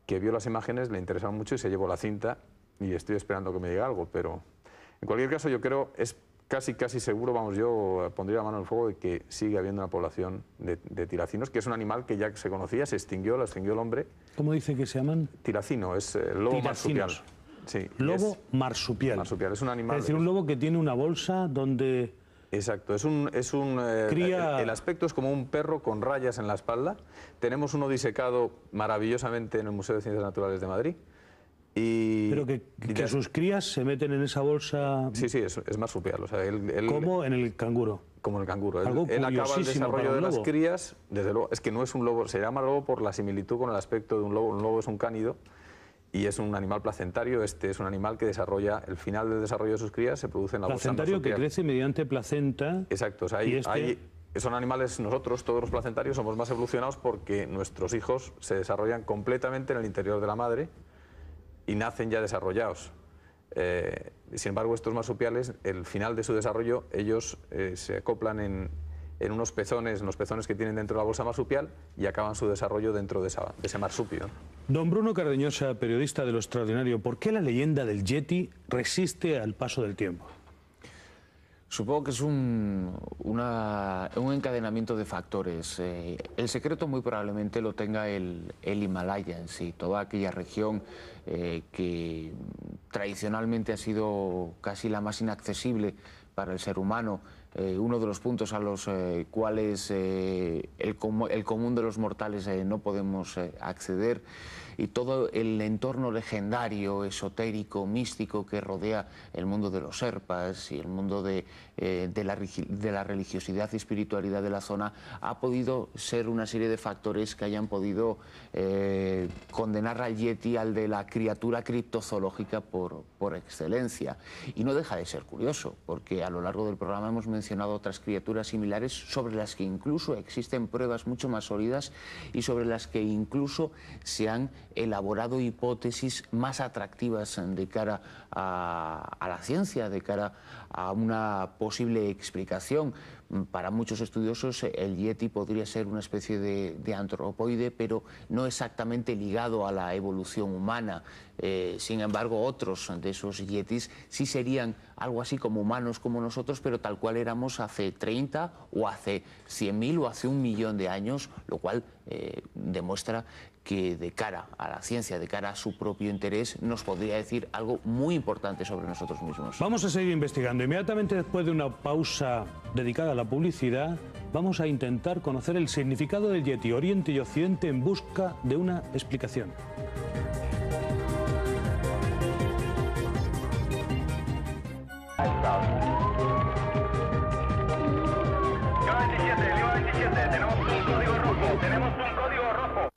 que vio las imágenes, le interesaron mucho y se llevó la cinta, y estoy esperando que me diga algo, pero en cualquier caso yo creo, es casi seguro, vamos, yo pondría la mano en el fuego de que sigue habiendo una población de tilacinos, que es un animal que ya se conocía, se extinguió, lo extinguió el hombre. ¿Cómo dice que se llaman? Tilacino, es el lobo marsupial. Sí, lobo marsupial. Marsupial, es un animal... Es decir, un lobo que tiene una bolsa donde... Exacto, el aspecto es como un perro con rayas en la espalda. Tenemos uno disecado maravillosamente en el Museo de Ciencias Naturales de Madrid. Pero que sus crías se meten en esa bolsa... Sí, es marsupial. O sea, ¿Cómo en el canguro? Como en el canguro. Algo Él acaba el desarrollo de las lobo. crías, desde luego, es que no es un lobo, se llama lobo por la similitud con el aspecto de un lobo. Un lobo es un cánido y es un animal placentario. Este es un animal que desarrolla, el final del desarrollo de sus crías se produce en la bolsa marsupial. Placentario que crece mediante placenta. Exacto, o sea, son animales, nosotros, todos los placentarios, somos más evolucionados porque nuestros hijos se desarrollan completamente en el interior de la madre y nacen ya desarrollados. Sin embargo, estos marsupiales, el final de su desarrollo, ellos se acoplan en unos pezones, los pezones que tienen dentro de la bolsa marsupial, y acaban su desarrollo dentro de ese marsupio. Don Bruno Cardeñosa, periodista de Lo Extraordinario, ¿por qué la leyenda del Yeti resiste al paso del tiempo? Supongo que es un encadenamiento de factores. El secreto muy probablemente lo tenga el Himalaya en sí, toda aquella región que tradicionalmente ha sido casi la más inaccesible para el ser humano, uno de los puntos a los cuales el común de los mortales no podemos acceder, y todo el entorno legendario, esotérico, místico que rodea el mundo de los Sherpas y el mundo de la religiosidad y espiritualidad de la zona ha podido ser una serie de factores que hayan podido condenar al Yeti al de la criatura criptozoológica por excelencia. Y no deja de ser curioso, porque a lo largo del programa hemos mencionado otras criaturas similares sobre las que incluso existen pruebas mucho más sólidas y sobre las que incluso se han elaborado hipótesis más atractivas de cara a la ciencia, de cara a una posible explicación. Para muchos estudiosos el Yeti podría ser una especie de antropoide, pero no exactamente ligado a la evolución humana. Sin embargo, otros de esos Yetis sí serían algo así como humanos como nosotros, pero tal cual éramos hace 30 o hace 100.000 o hace 1 millón de años, lo cual demuestra que de cara a la ciencia, de cara a su propio interés, nos podría decir algo muy importante sobre nosotros mismos. Vamos a seguir investigando. Inmediatamente después de una pausa dedicada a la publicidad, vamos a intentar conocer el significado del Yeti, Oriente y Occidente, en busca de una explicación. Lima 27, tenemos un código rojo, tenemos un código rojo.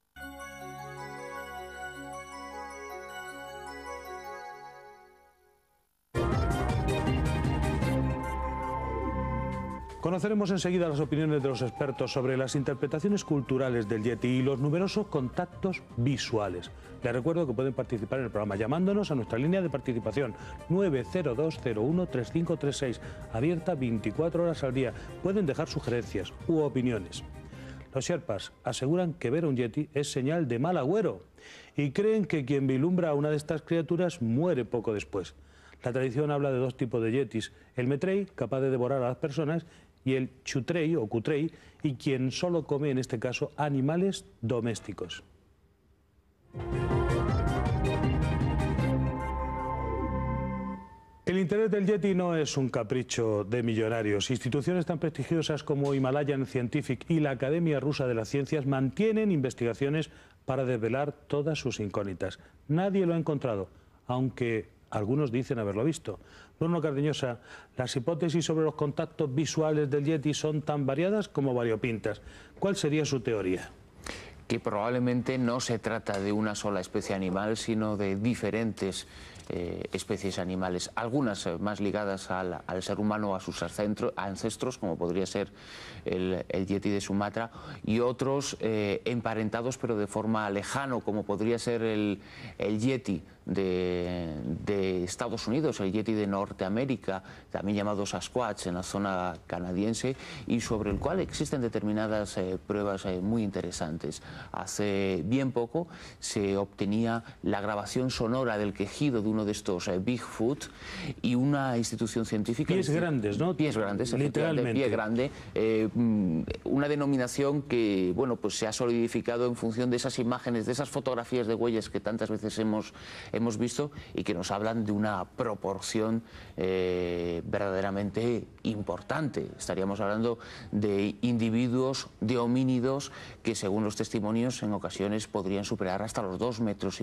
Conoceremos enseguida las opiniones de los expertos sobre las interpretaciones culturales del Yeti y los numerosos contactos visuales. Les recuerdo que pueden participar en el programa llamándonos a nuestra línea de participación 902013536, abierta 24 horas al día. Pueden dejar sugerencias u opiniones. Los Sherpas aseguran que ver a un Yeti es señal de mal agüero y creen que quien vislumbra a una de estas criaturas muere poco después. La tradición habla de dos tipos de Yetis: el Metrei, capaz de devorar a las personas, y el Chutrei o Cutrei, y quien solo come en este caso animales domésticos. El interés del Yeti no es un capricho de millonarios. Instituciones tan prestigiosas como Himalayan Scientific y la Academia Rusa de las Ciencias mantienen investigaciones para desvelar todas sus incógnitas. Nadie lo ha encontrado, aunque algunos dicen haberlo visto. Bruno Cardeñosa, las hipótesis sobre los contactos visuales del Yeti son tan variadas como variopintas. ¿Cuál sería su teoría? Que probablemente no se trata de una sola especie animal, sino de diferentes especies animales, algunas más ligadas al ser humano o a sus ancestros, como podría ser el Yeti de Sumatra, y otros emparentados pero de forma lejana, como podría ser el Yeti de Estados Unidos, el Yeti de Norteamérica, también llamado Sasquatch en la zona canadiense, y sobre el cual existen determinadas pruebas muy interesantes. Hace bien poco se obtenía la grabación sonora del quejido de uno de estos Bigfoot, y una institución científica... Pies grandes, ¿no? Pies grandes, literalmente. Pie grande, una denominación que, bueno, pues se ha solidificado en función de esas imágenes, de esas fotografías de huellas que tantas veces hemos visto y que nos hablan de una proporción verdaderamente importante. Estaríamos hablando de individuos, de homínidos, que según los testimonios en ocasiones podrían superar hasta los 2,5 metros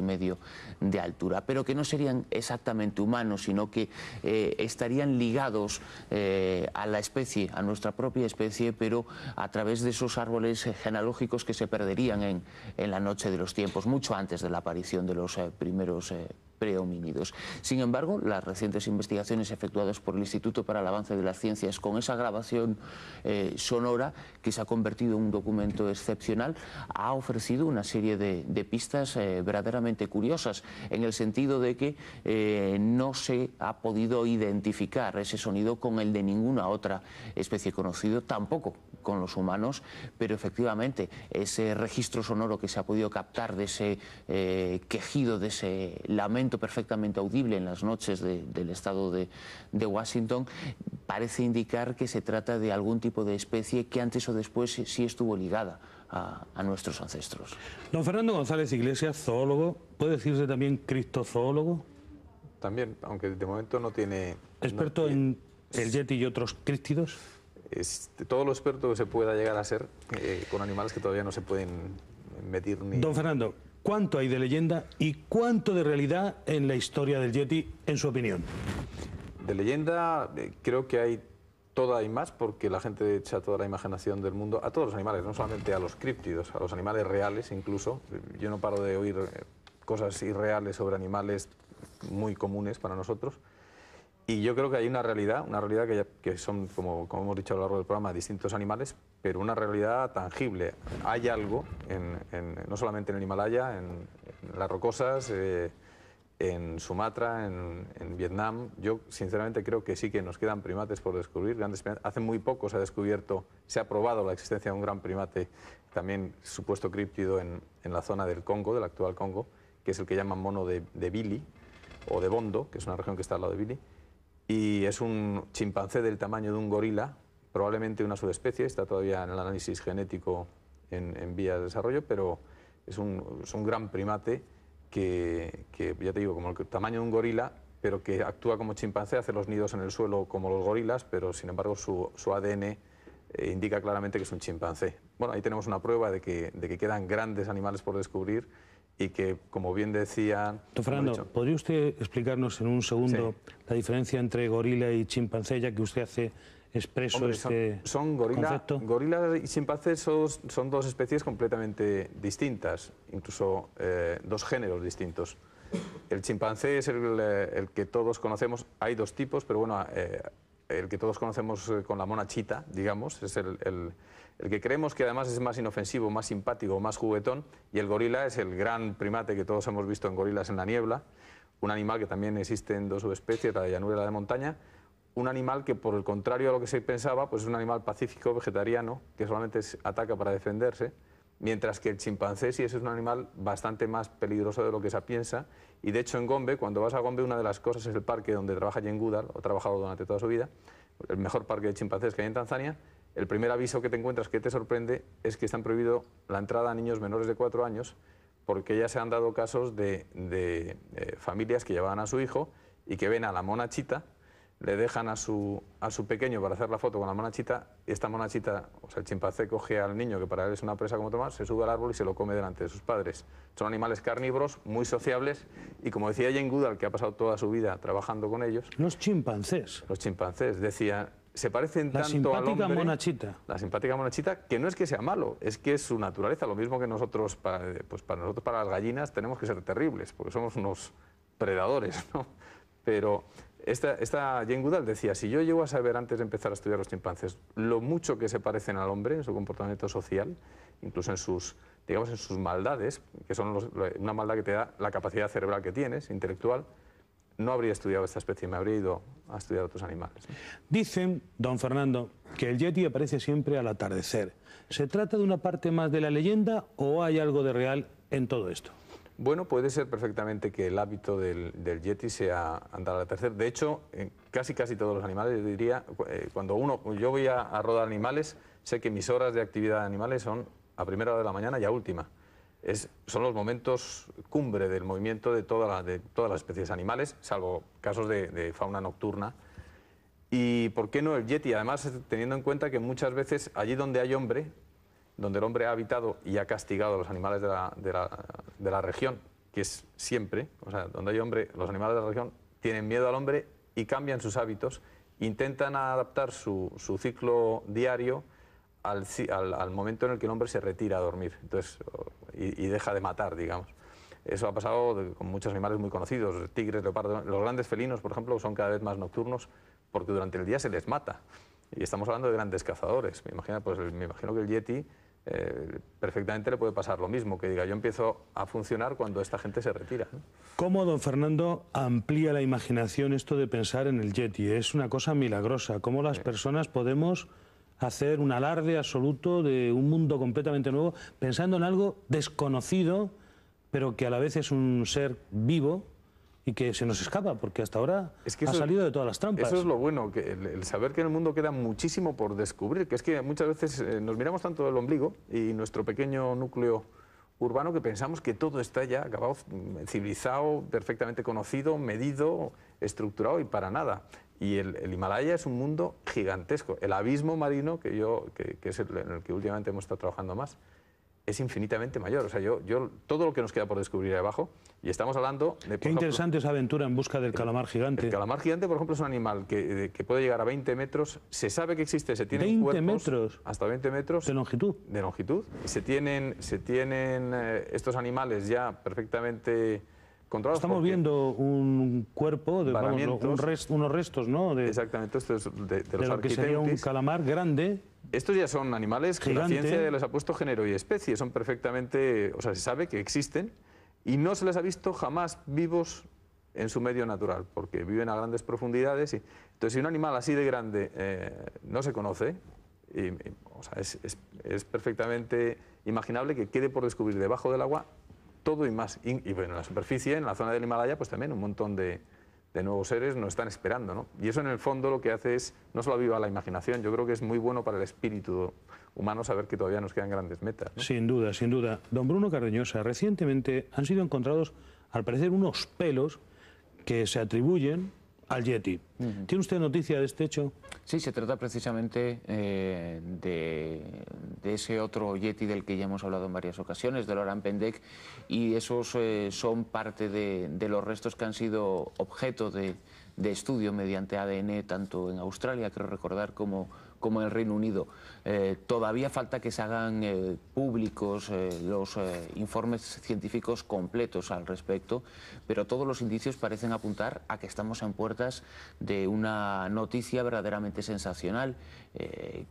de altura, pero que no serían exactamente humanos, sino que estarían ligados a la especie, a nuestra propia especie, pero a través de esos árboles genealógicos que se perderían en la noche de los tiempos, mucho antes de la aparición de los primeros prehomínidos. Sin embargo, las recientes investigaciones efectuadas por el Instituto para el Avance de las Ciencias, con esa grabación sonora que se ha convertido en un documento excepcional, ha ofrecido una serie de pistas verdaderamente curiosas, en el sentido de que no se ha podido identificar ese sonido con el de ninguna otra especie conocida, tampoco con los humanos, pero efectivamente ese registro sonoro que se ha podido captar de ese quejido, de ese lamento perfectamente audible en las noches del estado de Washington, parece indicar que se trata de algún tipo de especie que antes o después sí estuvo ligada a nuestros ancestros. Don Fernando González Iglesias, zoólogo, ¿puede decirse también criptozoólogo? También, aunque de momento no tiene... ¿Experto en el yeti y otros críptidos? Todo lo experto que se pueda llegar a ser con animales que todavía no se pueden medir ni... Don Fernando, ¿cuánto hay de leyenda y cuánto de realidad en la historia del yeti, en su opinión? De leyenda creo que hay toda y más, porque la gente echa toda la imaginación del mundo a todos los animales, no solamente a los críptidos, a los animales reales incluso. Yo no paro de oír cosas irreales sobre animales muy comunes para nosotros. Y yo creo que hay una realidad que son, como hemos dicho a lo largo del programa, distintos animales, pero una realidad tangible. Hay algo, no solamente en el Himalaya, en las rocosas, en Sumatra, en Vietnam. Yo sinceramente creo que sí que nos quedan primates por descubrir, grandes primates. Hace muy poco se ha descubierto, se ha probado la existencia de un gran primate, también supuesto críptido en la zona del Congo, del actual Congo, que es el que llaman mono de Bili, o de Bondo, que es una región que está al lado de Bili. Y es un chimpancé del tamaño de un gorila, probablemente una subespecie, está todavía en el análisis genético en vías de desarrollo, pero es un gran primate que, ya te digo, como el tamaño de un gorila, pero que actúa como chimpancé, hace los nidos en el suelo como los gorilas, pero sin embargo su ADN indica claramente que es un chimpancé. Bueno, ahí tenemos una prueba de que quedan grandes animales por descubrir y que, como bien decía... Don Fernando, ¿podría usted explicarnos en un segundo la diferencia entre gorila y chimpancé, ya que usted hace expreso concepto? Gorilas y chimpancés son dos especies completamente distintas, incluso dos géneros distintos. El chimpancé es el que todos conocemos, hay dos tipos, pero bueno, el que todos conocemos con la mona chita, digamos, es el que creemos que además es más inofensivo, más simpático, más juguetón, y el gorila es el gran primate que todos hemos visto en Gorilas en la niebla, un animal que también existe en dos subespecies, la de llanura y la de montaña, un animal que, por el contrario a lo que se pensaba, pues es un animal pacífico, vegetariano, que solamente ataca para defenderse, mientras que el chimpancé sí es un animal bastante más peligroso de lo que se piensa. Y de hecho en Gombe, cuando vas a Gombe, una de las cosas es el parque donde trabaja Jane Goodall, o ha trabajado durante toda su vida, el mejor parque de chimpancés que hay en Tanzania. El primer aviso que te encuentras que te sorprende es que están prohibido la entrada a niños menores de 4 años, porque ya se han dado casos de familias que llevaban a su hijo y que ven a la mona chita, le dejan a su pequeño para hacer la foto con la monachita, y esta monachita, o sea, el chimpancé coge al niño, que para él es una presa como tomar, se sube al árbol y se lo come delante de sus padres. Son animales carnívoros, muy sociables, y como decía Jane Goodall, que ha pasado toda su vida trabajando con ellos... Los chimpancés. Los chimpancés, decía, se parecen la tanto al hombre... monachita. La simpática monachita, que no es que sea malo, es que es su naturaleza, lo mismo que nosotros, para las gallinas, tenemos que ser terribles, porque somos unos predadores, ¿no? Pero... Esta Jane Goodall decía, si yo llego a saber antes de empezar a estudiar los chimpancés lo mucho que se parecen al hombre en su comportamiento social, incluso en sus maldades, que son una maldad que te da la capacidad cerebral que tienes, intelectual, no habría estudiado esta especie, me habría ido a estudiar otros animales. Dicen, don Fernando, que el yeti aparece siempre al atardecer. ¿Se trata de una parte más de la leyenda o hay algo de real en todo esto? Bueno, puede ser perfectamente que el hábito del yeti sea andar al atardecer. De hecho, en casi todos los animales, yo diría, cuando yo voy a rodar animales, sé que mis horas de actividad de animales son a primera hora de la mañana y a última. Son los momentos cumbre del movimiento de todas las especies animales, salvo casos de fauna nocturna. ¿Y por qué no el yeti? Además, teniendo en cuenta que muchas veces allí donde hay hombre, donde el hombre ha habitado y ha castigado a los animales de la región, que es siempre, o sea, donde hay hombre, los animales de la región tienen miedo al hombre y cambian sus hábitos, intentan adaptar su ciclo diario al momento en el que el hombre se retira a dormir, entonces, y deja de matar, digamos. Eso ha pasado con muchos animales muy conocidos, tigres, leopardos. Los grandes felinos, por ejemplo, son cada vez más nocturnos porque durante el día se les mata. Y estamos hablando de grandes cazadores. Me imagino que el yeti perfectamente le puede pasar lo mismo, que diga, yo empiezo a funcionar cuando esta gente se retira, ¿no? ¿Cómo, don Fernando, amplía la imaginación esto de pensar en el yeti? Es una cosa milagrosa. ¿Cómo las personas podemos hacer un alarde absoluto de un mundo completamente nuevo, pensando en algo desconocido, pero que a la vez es un ser vivo y que se nos escapa, porque hasta ahora ha salido de todas las trampas? Eso es lo bueno, que el saber que en el mundo queda muchísimo por descubrir, que es que muchas veces nos miramos tanto del ombligo y nuestro pequeño núcleo urbano que pensamos que todo está ya acabado, civilizado, perfectamente conocido, medido, estructurado, y para nada. Y el Himalaya es un mundo gigantesco. El abismo marino, que es en el que últimamente hemos estado trabajando más, es infinitamente mayor. O sea, todo lo que nos queda por descubrir ahí abajo, y estamos hablando de... Qué interesante esa aventura en busca del calamar gigante. El calamar gigante, por ejemplo, es un animal que puede llegar a 20 metros, se sabe que existe, se tienen 20 cuerpos... metros. Hasta 20 metros. De longitud. De longitud. Se tienen estos animales ya perfectamente controlados. Estamos viendo un cuerpo, unos restos, ¿no? Exactamente, esto es de los lo que sería un calamar grande. Estos ya son animales que gigante. La ciencia les ha puesto género y especie, son perfectamente, o sea, se sabe que existen y no se les ha visto jamás vivos en su medio natural, porque viven a grandes profundidades. Entonces, si un animal así de grande no se conoce, o sea, es perfectamente imaginable que quede por descubrir debajo del agua todo y más. Y bueno, en la superficie, en la zona del Himalaya, pues también un montón de nuevos seres nos están esperando, ¿no? Y eso en el fondo lo que hace es, no solo aviva la imaginación, yo creo que es muy bueno para el espíritu humano saber que todavía nos quedan grandes metas, ¿no? Sin duda, sin duda. Don Bruno Cardeñosa, recientemente han sido encontrados, al parecer, unos pelos que se atribuyen al yeti. ¿Tiene usted noticia de este hecho? Sí, se trata precisamente de ese otro yeti del que ya hemos hablado en varias ocasiones, del Orang Pendek, y esos son parte de los restos que han sido objeto de estudio mediante ADN, tanto en Australia, creo recordar, como en el Reino Unido. Todavía falta que se hagan públicos los informes científicos completos al respecto, pero todos los indicios parecen apuntar a que estamos en puertas de una noticia verdaderamente sensacional,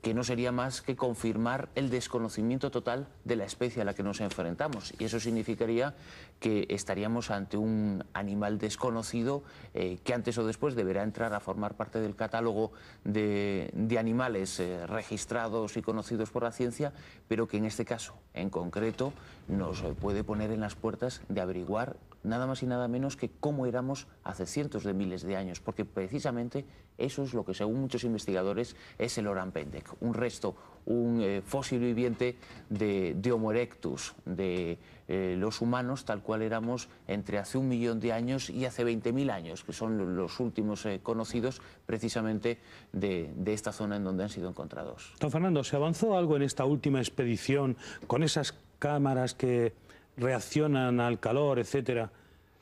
que no sería más que confirmar el desconocimiento total de la especie a la que nos enfrentamos, y eso significaría que estaríamos ante un animal desconocido que antes o después deberá entrar a formar parte del catálogo de animales registrados y conocidos por la ciencia, pero que en este caso en concreto nos puede poner en las puertas de averiguar nada más y nada menos que cómo éramos hace cientos de miles de años, porque precisamente eso es lo que, según muchos investigadores, es el Orang Pendek, un resto, un fósil viviente de Homo erectus, de los humanos tal cual éramos entre hace 1 millón de años y hace 20.000 años, que son los últimos conocidos precisamente de esta zona en donde han sido encontrados. Don Fernando, ¿se avanzó algo en esta última expedición con esas cámaras que reaccionan al calor, etcétera,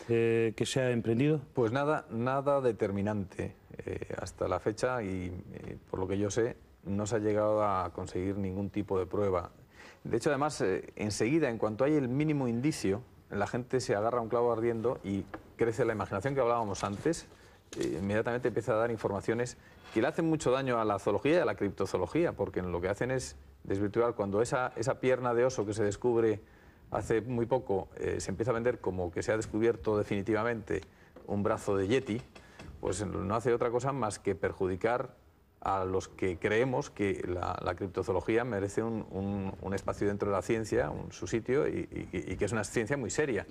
que se ha emprendido? Pues nada determinante hasta la fecha, y por lo que yo sé no se ha llegado a conseguir ningún tipo de prueba. De hecho, además, enseguida, en cuanto hay el mínimo indicio, la gente se agarra a un clavo ardiendo y crece la imaginación que hablábamos antes. Inmediatamente empieza a dar informaciones que le hacen mucho daño a la zoología y a la criptozoología, porque lo que hacen es desvirtuar. Cuando esa pierna de oso que se descubre hace muy poco se empieza a vender como que se ha descubierto definitivamente un brazo de yeti, pues no hace otra cosa más que perjudicar a los que creemos que la criptozoología merece un espacio dentro de la ciencia, su sitio, y que es una ciencia muy seria,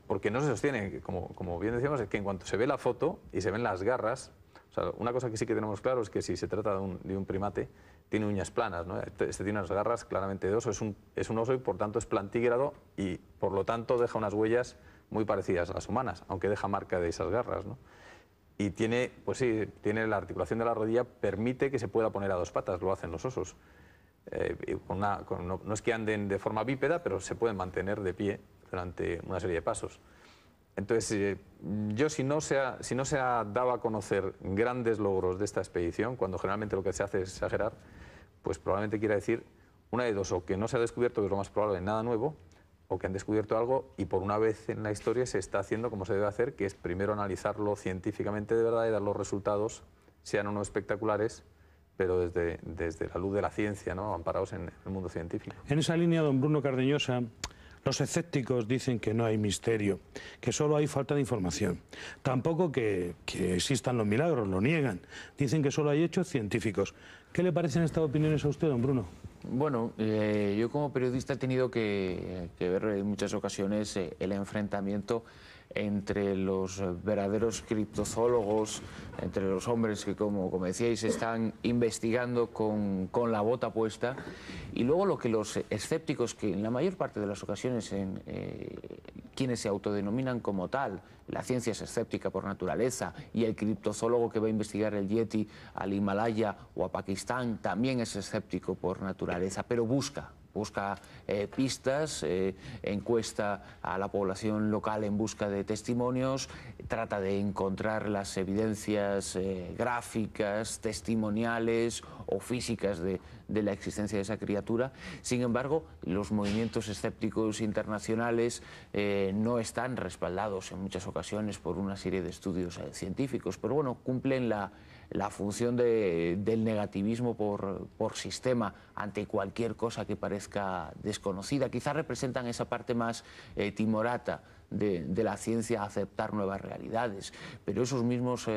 porque no se sostiene, como bien decíamos, es que en cuanto se ve la foto y se ven las garras, o sea, una cosa que sí que tenemos claro es que si se trata de un primate, tiene uñas planas, ¿no? Este tiene unas garras claramente de oso, es un oso y por tanto es plantígrado y por lo tanto deja unas huellas muy parecidas a las humanas, aunque deja marca de esas garras, ¿no? y tiene, pues sí, tiene la articulación de la rodilla, permite que se pueda poner a dos patas, lo hacen los osos. No es que anden de forma bípeda, pero se pueden mantener de pie durante una serie de pasos. Entonces, yo si no se ha dado a conocer grandes logros de esta expedición, cuando generalmente lo que se hace es exagerar, pues probablemente quiera decir una de dos, o que no se ha descubierto, que es lo más probable, nada nuevo, o que han descubierto algo y por una vez en la historia se está haciendo como se debe hacer, que es primero analizarlo científicamente de verdad y dar los resultados, sean o no espectaculares, pero desde la luz de la ciencia, ¿no? Amparados en el mundo científico. En esa línea, don Bruno Cardeñosa, los escépticos dicen que no hay misterio, que solo hay falta de información. Tampoco que existan los milagros, lo niegan. Dicen que solo hay hechos científicos. ¿Qué le parecen estas opiniones a usted, don Bruno? Bueno, yo como periodista he tenido que ver en muchas ocasiones el enfrentamiento entre los verdaderos criptozoólogos, entre los hombres que, como decíais, están investigando con la bota puesta, y luego lo que los escépticos, que en la mayor parte de las ocasiones quienes se autodenominan como tal, la ciencia es escéptica por naturaleza, y el criptozoólogo que va a investigar el Yeti al Himalaya o a Pakistán también es escéptico por naturaleza, pero busca pistas, encuesta a la población local en busca de testimonios, trata de encontrar las evidencias gráficas, testimoniales o físicas de la existencia de esa criatura. Sin embargo, los movimientos escépticos internacionales no están respaldados en muchas ocasiones por una serie de estudios científicos, pero bueno, cumplen la función del negativismo por sistema ante cualquier cosa que parezca desconocida. Quizás representan esa parte más timorata de la ciencia, aceptar nuevas realidades, pero esos mismos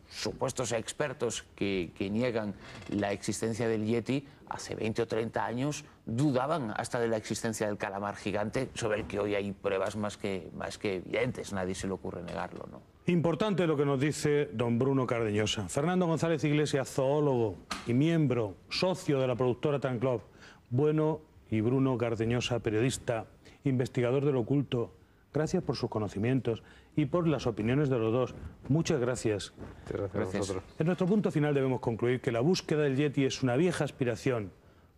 supuestos expertos que niegan la existencia del Yeti hace 20 o 30 años dudaban hasta de la existencia del calamar gigante, sobre el que hoy hay pruebas más que evidentes, nadie se le ocurre negarlo, ¿no? Importante lo que nos dice don Bruno Cardeñosa. Fernando González Iglesias, zoólogo y miembro, socio de la productora Tanclub. Bueno, y Bruno Cardeñosa, periodista, investigador del oculto. Gracias por sus conocimientos y por las opiniones de los dos. Muchas gracias. Gracias a vosotros. En nuestro punto final debemos concluir que la búsqueda del Yeti es una vieja aspiración,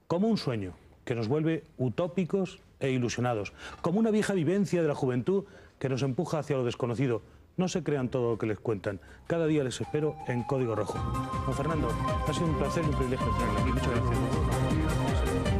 como un sueño que nos vuelve utópicos e ilusionados, como una vieja vivencia de la juventud que nos empuja hacia lo desconocido. No se crean todo lo que les cuentan. Cada día les espero en Código Rojo. Don Fernando, ha sido un placer y un privilegio tenerlo aquí. Muchas gracias.